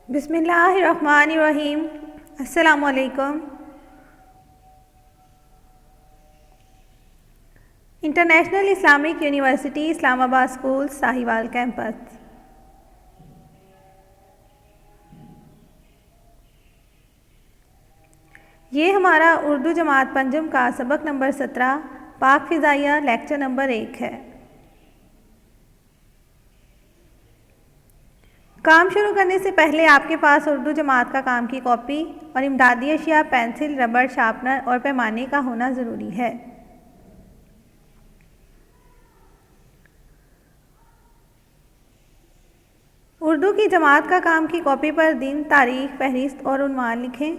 بسم اللہ الرحمن الرحیم۔ السلام علیکم۔ انٹرنیشنل اسلامک یونیورسٹی اسلام آباد اسکول ساہیوال کیمپس۔ یہ ہمارا اردو جماعت پنجم کا سبق نمبر 17 پاک فضائیہ لیکچر نمبر 1 ہے۔ کام شروع کرنے سے پہلے آپ کے پاس اردو جماعت کا کام کی کاپی اور امدادی اشیاء پینسل، ربڑ، شارپنر اور پیمانے کا ہونا ضروری ہے۔ اردو کی جماعت کا کام کی کاپی پر دن، تاریخ، فہرست اور عنوان لکھیں۔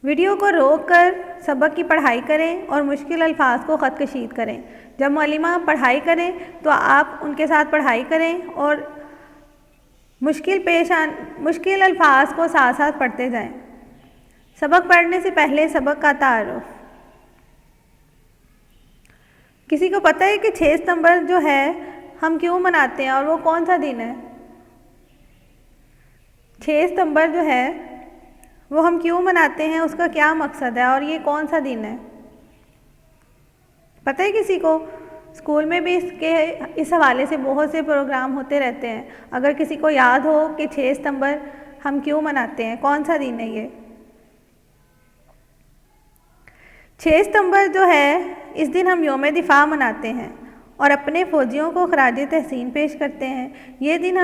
ویڈیو کو روک کر سبق کی پڑھائی کریں اور مشکل الفاظ کو خط کشید کریں۔ جب معلمہ پڑھائی کریں تو آپ ان کے ساتھ پڑھائی کریں اور مشکل الفاظ کو ساتھ ساتھ پڑھتے جائیں۔ سبق پڑھنے سے پہلے سبق کا تعارف۔ کسی کو پتہ ہے کہ 6 ستمبر جو ہے ہم کیوں مناتے ہیں اور وہ کون سا دن ہے؟ 6 ستمبر جو ہے وہ ہم کیوں مناتے ہیں، اس کا کیا مقصد ہے اور یہ کون سا دن ہے؟ پتہ ہے کسی کو؟ اسکول میں بھی اس حوالے سے بہت سے پروگرام ہوتے رہتے ہیں۔ اگر کسی کو یاد ہو کہ 6 ستمبر ہم کیوں مناتے ہیں، کون سا دن ہے یہ؟ 6 ستمبر جو ہے اس دن ہم یوم دفاع مناتے ہیں اور اپنے فوجیوں کو خراج تحسین پیش کرتے ہیں۔ یہ دن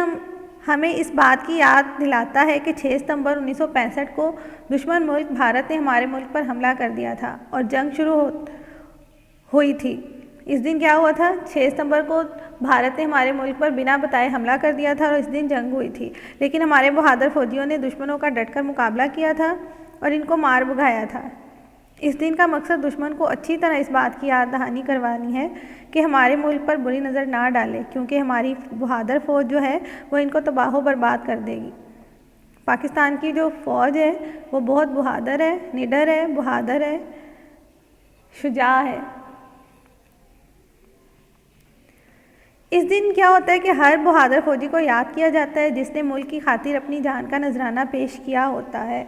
ہمیں اس بات کی یاد دلاتا ہے کہ 6 ستمبر 1965 کو دشمن ملک بھارت نے ہمارے ملک پر حملہ کر دیا تھا اور جنگ شروع ہوئی تھی۔ اس دن کیا ہوا تھا؟ 6 ستمبر کو بھارت نے ہمارے ملک پر بنا بتائے حملہ کر دیا تھا اور اس دن جنگ ہوئی تھی، لیکن ہمارے بہادر فوجیوں نے دشمنوں کا ڈٹ کر مقابلہ کیا تھا اور ان کو مار بھگایا تھا۔ اس دن کا مقصد دشمن کو اچھی طرح اس بات کی یاد دہانی کروانی ہے کہ ہمارے ملک پر بری نظر نہ ڈالے، کیونکہ ہماری بہادر فوج جو ہے وہ ان کو تباہ و برباد کر دے گی۔ پاکستان کی جو فوج ہے وہ بہت بہادر ہے، نڈر ہے، بہادر ہے، شجاع ہے۔ اس دن کیا ہوتا ہے کہ ہر بہادر فوجی کو یاد کیا جاتا ہے جس نے ملک کی خاطر اپنی جان کا نذرانہ پیش کیا ہوتا ہے۔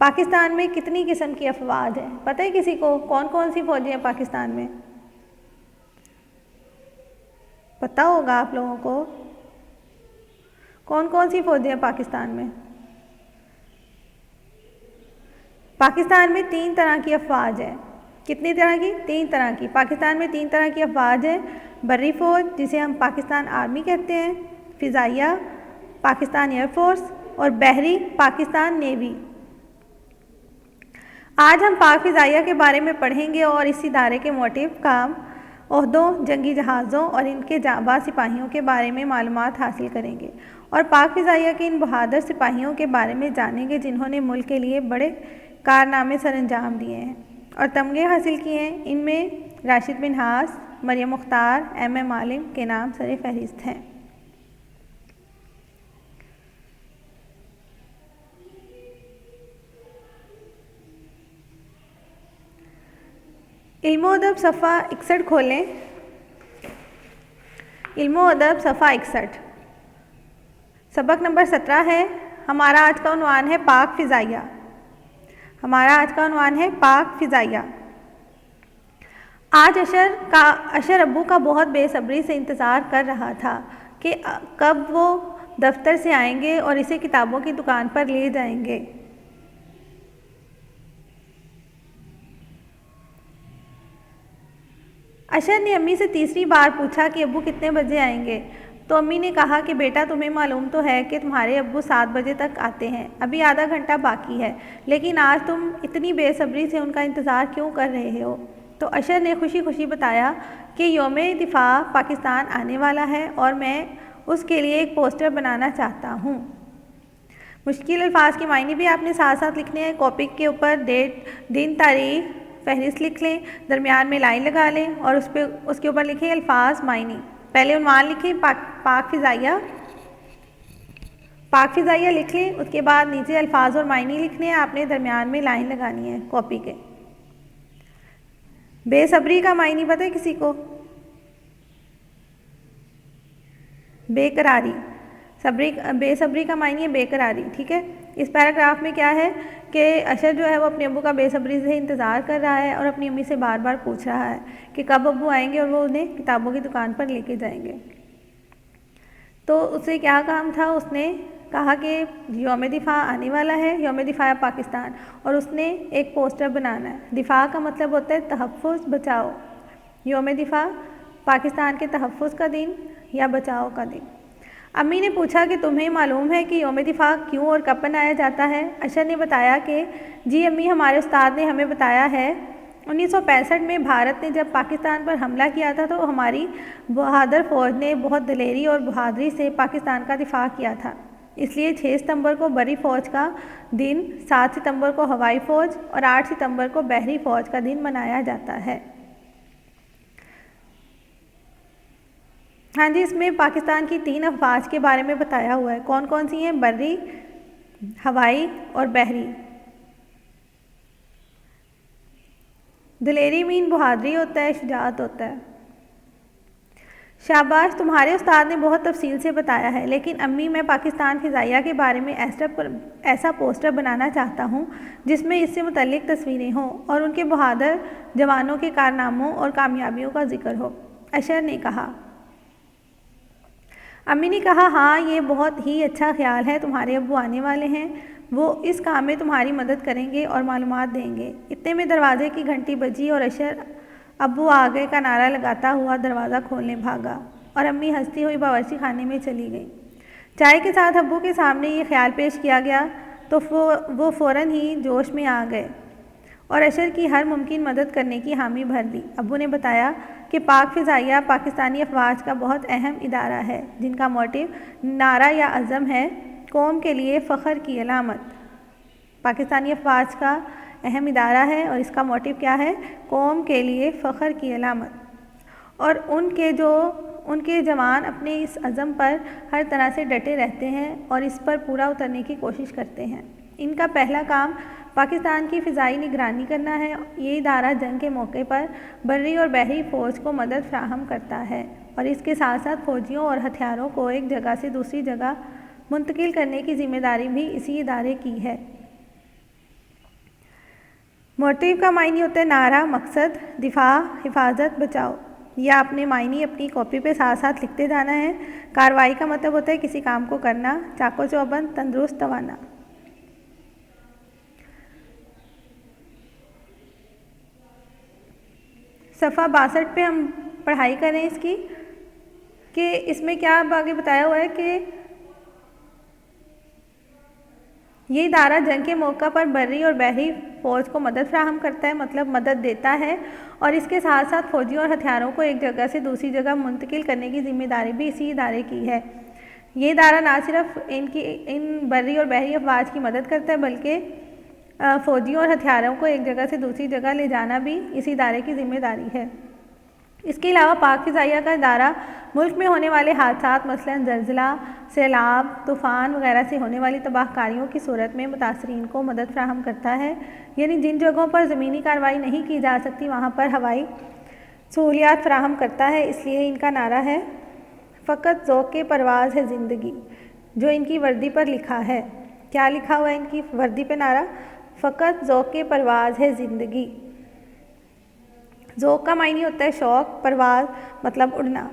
پاکستان میں کتنی قسم کی افواج ہیں؟ پتہ ہے کسی کو کون کون سی فوجیں ہیں پاکستان میں؟ پتہ ہوگا آپ لوگوں کو کون کون سی فوجیں ہیں پاکستان میں؟ پاکستان میں 3 طرح کی افواج ہے۔ کتنی طرح کی؟ 3 طرح کی۔ پاکستان میں 3 طرح کی افواج ہے: بری فوج جسے ہم پاکستان آرمی کہتے ہیں، فضائیہ پاکستان ایئر فورس اور بحری پاکستان نیوی۔ آج ہم پاک فضائیہ کے بارے میں پڑھیں گے اور اس ادارے کے موٹیو، کام، عہدوں، جنگی جہازوں اور ان کے جانباز سپاہیوں کے بارے میں معلومات حاصل کریں گے اور پاک فضائیہ کے ان بہادر سپاہیوں کے بارے میں جانیں گے جنہوں نے ملک کے لیے بڑے کارنامے سر انجام دیے ہیں اور تمغے حاصل کیے ہیں۔ ان میں راشد منہاس، مریم مختار، ایم عالم کے نام سر فہرست ہیں۔ علم و ادب صفحہ 61 کھولیں۔ علم و ادب صفحہ 61، سبق نمبر 17 ہے۔ ہمارا آج کا عنوان ہے پاک فضائیہ۔ ہمارا آج کا عنوان ہے پاک فضائیہ۔ آج اشر ابو کا بہت بے صبری سے انتظار کر رہا تھا کہ کب وہ دفتر سے آئیں گے اور اسے کتابوں کی دکان پر لے جائیں گے۔ اشر نے امی سے تیسری بار پوچھا کہ ابو کتنے بجے آئیں گے، تو امی نے کہا کہ بیٹا تمہیں معلوم تو ہے کہ تمہارے ابو 7 بجے تک آتے ہیں، ابھی آدھا گھنٹہ باقی ہے، لیکن آج تم اتنی بے صبری سے ان کا انتظار کیوں کر رہے ہو؟ تو اشر نے خوشی خوشی بتایا کہ یوم دفاع پاکستان آنے والا ہے اور میں اس کے لیے ایک پوسٹر بنانا چاہتا ہوں۔ مشکل الفاظ کے معنی بھی آپ نے ساتھ ساتھ لکھنے ہیں۔ کاپی کے اوپر ڈیٹ، دن، تاریخ، فہرست لکھ لیں، درمیان میں لائن لگا لیں اور اس کے اوپر لکھیں الفاظ، معنی۔ پہلے عنوان لکھیں پاک فضائیہ، پاک فضائیہ لکھ لیں، اس کے بعد نیچے الفاظ اور معنی لکھنے ہیں، آپ نے درمیان میں لائن لگانی ہے کاپی کے۔ بے صبری کا معنی پتہ ہے کسی کو؟ بے قراری. بے صبری کا معنی ہے بے قراری. ٹھیک ہے. اس پیراگراف میں کیا ہے کہ اشر جو ہے وہ اپنے ابو کا بے صبری سے انتظار کر رہا ہے اور اپنی امی سے بار بار پوچھ رہا ہے کہ کب ابو آئیں گے اور وہ انہیں کتابوں کی دکان پر لے کے جائیں گے. تو اسے کیا کام تھا؟ اس نے کہا کہ یوم دفاع آنے والا ہے، یوم دفاع پاکستان، اور اس نے ایک پوسٹر بنانا ہے. دفاع کا مطلب ہوتا ہے تحفظ، بچاؤ. یوم دفاع پاکستان کے تحفظ کا دن یا بچاؤ کا دن. امی نے پوچھا کہ تمہیں معلوم ہے کہ یوم دفاع کیوں اور کب منایا جاتا ہے؟ اشر نے بتایا کہ جی امی، ہمارے استاد نے ہمیں بتایا ہے 1965 میں بھارت نے جب پاکستان پر حملہ کیا تھا تو ہماری بہادر فوج نے بہت دلیری اور بہادری سے پاکستان کا دفاع کیا تھا. اس لیے 6 ستمبر کو بری فوج کا دن، 7 ستمبر کو ہوائی فوج اور 8 ستمبر کو بحری فوج کا دن منایا جاتا ہے. ہاں جی، اس میں پاکستان کی 3 افواج کے بارے میں بتایا ہوا ہے. کون کون سی ہیں؟ بری، ہوائی اور بحری. دلیری مین بہادری ہوتا ہے، شجاعت ہوتا ہے. شاباش، تمہارے استاد نے بہت تفصیل سے بتایا ہے. لیکن امی، میں پاکستان فضائیہ کے بارے میں ایسا پوسٹر بنانا چاہتا ہوں جس میں اس سے متعلق تصویریں ہوں اور ان کے بہادر جوانوں کے کارناموں اور کامیابیوں کا ذکر ہو. اشر نے کہا. امی نے کہا ہاں، یہ بہت ہی اچھا خیال ہے. تمہارے ابو آنے والے ہیں، وہ اس کام میں تمہاری مدد کریں گے اور معلومات دیں گے. اتنے میں دروازے کی گھنٹی بجی اور اشر ابو آ گئے کا نعرہ لگاتا ہوا دروازہ کھولنے بھاگا اور امی ہنستی ہوئی باورچی خانے میں چلی گئی. چائے کے ساتھ ابو کے سامنے یہ خیال پیش کیا گیا تو وہ فوراً ہی جوش میں آ گئے اور اشر کی ہر ممکن مدد کرنے کی حامی بھر دی. ابو نے بتایا کہ پاک فضائیہ پاکستانی افواج کا بہت اہم ادارہ ہے جن کا موٹیو نعرہ یا عزم ہے قوم کے لیے فخر کی علامت. پاکستانی افواج کا اہم ادارہ ہے اور اس کا موٹیو کیا ہے؟ قوم کے لیے فخر کی علامت. اور ان کے جوان اپنے اس عزم پر ہر طرح سے ڈٹے رہتے ہیں اور اس پر پورا اترنے کی کوشش کرتے ہیں. ان کا پہلا کام پاکستان کی فضائی نگرانی کرنا ہے. یہ ادارہ جنگ کے موقع پر بری اور بحری فوج کو مدد فراہم کرتا ہے اور اس کے ساتھ ساتھ فوجیوں اور ہتھیاروں کو ایک جگہ سے دوسری جگہ منتقل کرنے کی ذمہ داری بھی اسی ادارے کی ہے. موٹیو کا معنی ہوتا ہے نعرہ، مقصد، دفاع، حفاظت، بچاؤ. یہ آپ نے معنی اپنی کاپی پہ ساتھ ساتھ لکھتے جانا ہے. کارروائی کا مطلب ہوتا ہے کسی کام کو کرنا، چاقو چوبند، تندرست، توانا. صفحہ 62 پہ ہم پڑھائی کریں اس کی کہ اس میں کیا آگے بتایا ہوا ہے کہ یہ ادارہ جنگ کے موقع پر بری اور بحری فوج کو مدد فراہم کرتا ہے، مطلب مدد دیتا ہے، اور اس کے ساتھ ساتھ فوجیوں اور ہتھیاروں کو ایک جگہ سے دوسری جگہ منتقل کرنے کی ذمہ داری بھی اسی ادارے کی ہے. یہ ادارہ نہ صرف ان بری اور بحری افواج کی مدد کرتا ہے بلکہ فوجیوں اور ہتھیاروں کو ایک جگہ سے دوسری جگہ لے جانا بھی اسی ادارے کی ذمہ داری ہے. اس کے علاوہ پاک فضائیہ کا ادارہ ملک میں ہونے والے حادثات مثلاً زلزلہ، سیلاب، طوفان وغیرہ سے ہونے والی تباہ کاریوں کی صورت میں متاثرین کو مدد فراہم کرتا ہے. یعنی جن جگہوں پر زمینی کارروائی نہیں کی جا سکتی وہاں پر ہوائی سہولیات فراہم کرتا ہے. اس لیے ان کا نعرہ ہے فقط ذوق پرواز ہے زندگی، جو ان کی وردی پر لکھا ہے. کیا لکھا ہوا ہے ان کی وردی پہ نعرہ؟ فقط ذوق پرواز ہے زندگی. ذوق کا معنی ہوتا ہے شوق، پرواز مطلب اڑنا.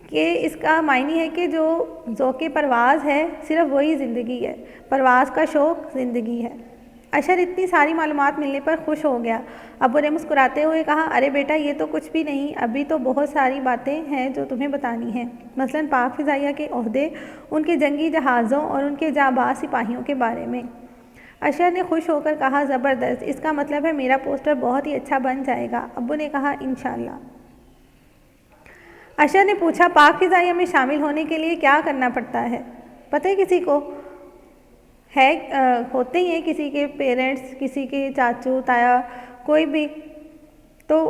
کہ اس کا معنی ہے کہ جو ذوق پرواز ہے صرف وہی زندگی ہے، پرواز کا شوق زندگی ہے. اشر اتنی ساری معلومات ملنے پر خوش ہو گیا. ابو نے مسکراتے ہوئے کہا ارے بیٹا، یہ تو کچھ بھی نہیں، ابھی تو بہت ساری باتیں ہیں جو تمہیں بتانی ہیں، مثلاً پاک فضائیہ کے عہدے، ان کے جنگی جہازوں اور ان کے جانباز سپاہیوں کے بارے میں. اشر نے خوش ہو کر کہا زبردست، اس کا مطلب ہے میرا پوسٹر بہت ہی اچھا بن جائے گا. ابو نے کہا انشاءاللہ. اشر نے پوچھا پاک فضائیہ میں شامل ہونے کے لیے کیا کرنا پڑتا ہے؟ پتہ ہے کسی کو؟ ہوتے ہی ہیں کسی کے پیرنٹس، کسی کے چاچو تایا، کوئی بھی. تو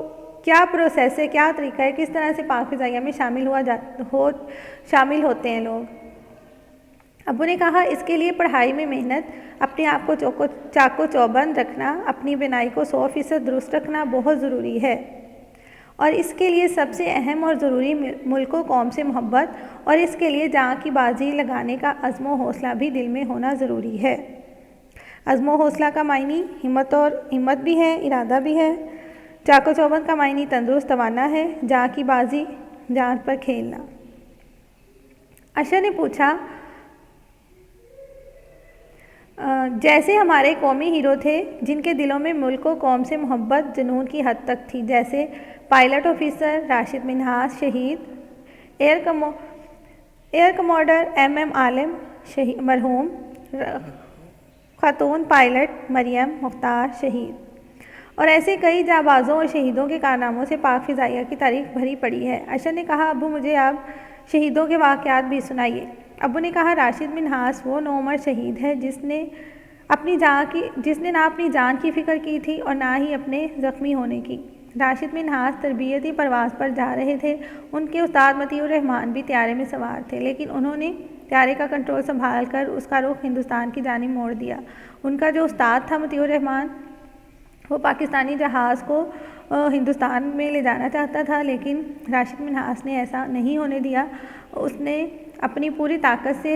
کیا پروسیس ہے، کیا طریقہ ہے، کس طرح سے پاک فضائیہ میں شامل ہوتے ہیں لوگ؟ ابو نے کہا اس کے لیے پڑھائی میں محنت، اپنے آپ کو چاق و چوبند رکھنا، اپنی بنائی کو 100% درست رکھنا بہت ضروری ہے، اور اس کے لیے سب سے اہم اور ضروری ملک و قوم سے محبت اور اس کے لیے جان کی بازی لگانے کا عزم و حوصلہ بھی دل میں ہونا ضروری ہے۔ عزم و حوصلہ کا معنی ہمت بھی ہے، ارادہ بھی ہے۔ چاق و چوبند کا معنی تندرست توانا ہے، جان کی بازی، جان پر کھیلنا۔ اشر نے پوچھا، جیسے ہمارے قومی ہیرو تھے جن کے دلوں میں ملک و قوم سے محبت جنون کی حد تک تھی، جیسے پائلٹ آفیسر راشد منہاس شہید، ایئر کموڈر MM عالم مرحوم، خاتون پائلٹ مریم مختار شہید، اور ایسے کئی جانبازوں اور شہیدوں کے کارناموں سے پاک فضائیہ کی تاریخ بھری پڑی ہے۔ اشر نے کہا، ابو مجھے اب شہیدوں کے واقعات بھی سنائیے۔ ابو نے کہا، راشد منہاس وہ نوعمر شہید ہے جس نے نہ اپنی جان کی فکر کی تھی اور نہ ہی اپنے زخمی ہونے کی۔ راشد منہاس تربیتی پرواز پر جا رہے تھے، ان کے استاد مطیع الرحمان بھی طیارے میں سوار تھے، لیکن انہوں نے طیارے کا کنٹرول سنبھال کر اس کا رخ ہندوستان کی جانب موڑ دیا۔ ان کا جو استاد تھا مطیع الرحمان، وہ پاکستانی جہاز کو ہندوستان میں لے جانا چاہتا تھا، لیکن راشد منہاس نے ایسا نہیں ہونے دیا۔ اس نے اپنی پوری طاقت سے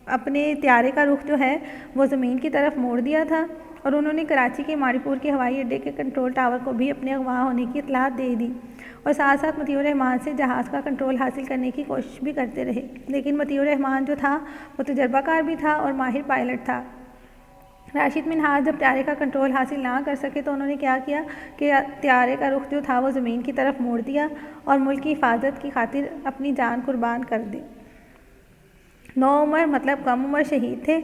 اپنے طیارے کا رخ جو ہے وہ زمین کی طرف موڑ دیا تھا، اور انہوں نے کراچی کے ماڑی پور کے ہوائی اڈے کے کنٹرول ٹاور کو بھی اپنے اغوا ہونے کی اطلاع دے دی، اور ساتھ ساتھ مطیع الرحمان سے جہاز کا کنٹرول حاصل کرنے کی کوشش بھی کرتے رہے، لیکن مطیع الرحمان جو تھا وہ تجربہ کار بھی تھا اور ماہر پائلٹ تھا۔ راشد منہاس جب طیارے کا کنٹرول حاصل نہ کر سکے تو انہوں نے کیا کیا کہ طیارے کا رخ جو تھا وہ زمین کی طرف موڑ دیا اور ملک کی حفاظت کی خاطر اپنی جان قربان کر دی۔ 9 عمر مطلب کم عمر شہید تھے،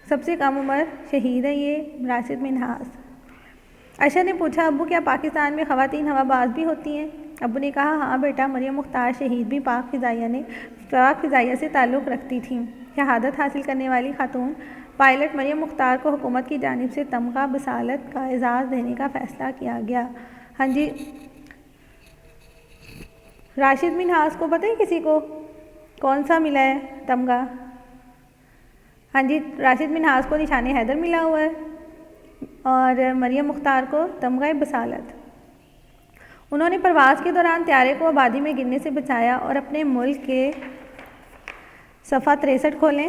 سب سے کم عمر شہید ہے یہ راشد منہاس۔ اشر نے پوچھا، ابو کیا پاکستان میں خواتین ہوا باز بھی ہوتی ہیں؟ ابو نے کہا، ہاں بیٹا، مریم مختار شہید بھی پاک فضائیہ سے تعلق رکھتی تھیں۔ شہادت حاصل کرنے والی خاتون پائلٹ مریم مختار کو حکومت کی جانب سے تمغہ بصالت کا اعزاز دینے کا فیصلہ کیا گیا۔ ہاں جی، راشد منہاس کو پتہ ہے کسی کو کون سا ملا ہے تمغہ؟ ہاں جی، راشد منہاس کو نشان حیدر ملا ہوا ہے اور مریم مختار کو تمغہ بصالت۔ انہوں نے پرواز کے دوران طیارے کو آبادی میں گرنے سے بچایا اور اپنے ملک کے صفحہ 63 کھولیں،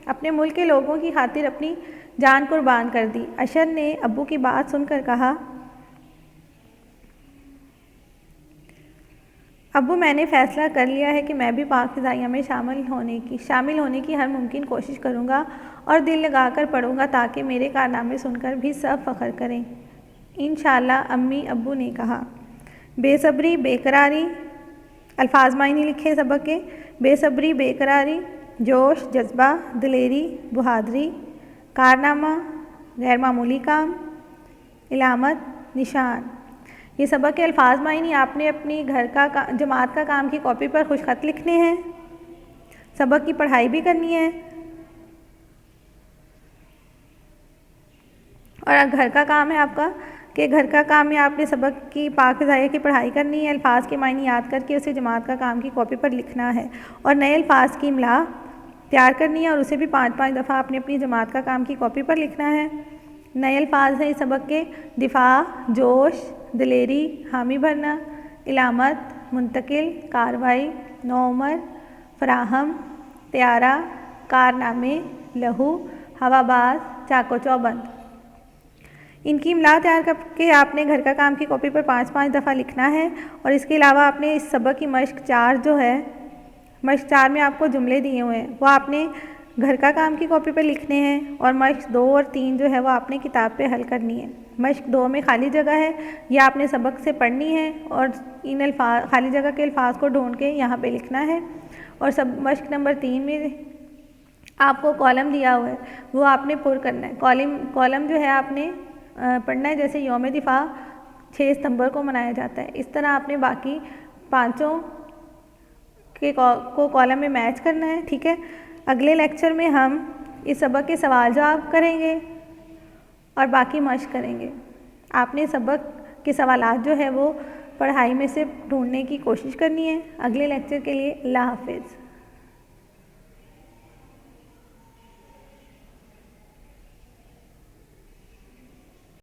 اپنے ملک کے لوگوں کی خاطر اپنی جان قربان کر دی۔ اشر نے ابو کی بات سن کر کہا، ابو میں نے فیصلہ کر لیا ہے کہ میں بھی پاک فضائیہ میں شامل ہونے کی ہر ممکن کوشش کروں گا اور دل لگا کر پڑھوں گا تاکہ میرے کارنامے سن کر بھی سب فخر کریں، انشاءاللہ۔ امی ابو نے کہا، بے صبری، بے قراری، الفاظ معنی لکھے سبق کے۔ بے صبری، بے قراری، جوش، جذبہ، دلیری، بہادری، کارنامہ، غیر معمولی کام، علامت، نشان۔ یہ سبق کے الفاظ معنی آپ نے اپنی جماعت کا کام کی کاپی پر خوش خط لکھنے ہیں، سبق کی پڑھائی بھی کرنی ہے، اور گھر کا کام ہے آپ کا کہ گھر کا کام میں آپ نے سبق کی پاک فضائیہ کی پڑھائی کرنی ہے، الفاظ کے معنی یاد کر کے اسے جماعت کا کام کی کاپی پر لکھنا ہے، اور نئے الفاظ کی املا تیار کرنی ہے اور اسے بھی 5 دفعہ آپ نے اپنی جماعت کا کام کی کاپی پر لکھنا ہے۔ نئے الفاظ ہیں اس سبق کے: دفاع، جوش، دلیری، حامی بھرنا، علامت، منتقل، کاروائی، نوعمر، فراہم، طیارہ، کارنامے، لہو، ہوا باز، چاق و چوبند۔ ان کی املا تیار کر کے آپ نے گھر کا کام کی کاپی پر 5 دفعہ لکھنا ہے، اور اس کے علاوہ آپ نے اس سبق کی مشق 4 جو ہے، مشق 4 میں آپ کو جملے دیے ہوئے ہیں، وہ آپ نے گھر کا کام کی کاپی پر لکھنے ہیں، اور مشق 2 اور 3 جو ہے وہ آپ نے کتاب پہ حل کرنی ہے۔ مشق 2 میں خالی جگہ ہے، یہ آپ نے سبق سے پڑھنی ہے اور ان خالی جگہ کے الفاظ کو ڈھونڈ کے یہاں پہ لکھنا ہے، اور مشق نمبر 3 میں آپ کو کالم دیا ہوا ہے، وہ آپ نے پر کرنا ہے۔ کالم جو ہے آپ نے پڑھنا ہے، جیسے یوم دفاع 6 ستمبر کو منایا جاتا ہے، اس طرح آپ نے باقی 5 کو کالم میں میچ کرنا ہے، ٹھیک ہے۔ اگلے لیکچر میں ہم اس سبق کے سوال جواب کریں گے اور باقی مشق کریں گے۔ آپ نے سبق کے سوالات جو ہے وہ پڑھائی میں سے ڈھونڈنے کی کوشش کرنی ہے۔ اگلے لیکچر کے لیے اللہ حافظ۔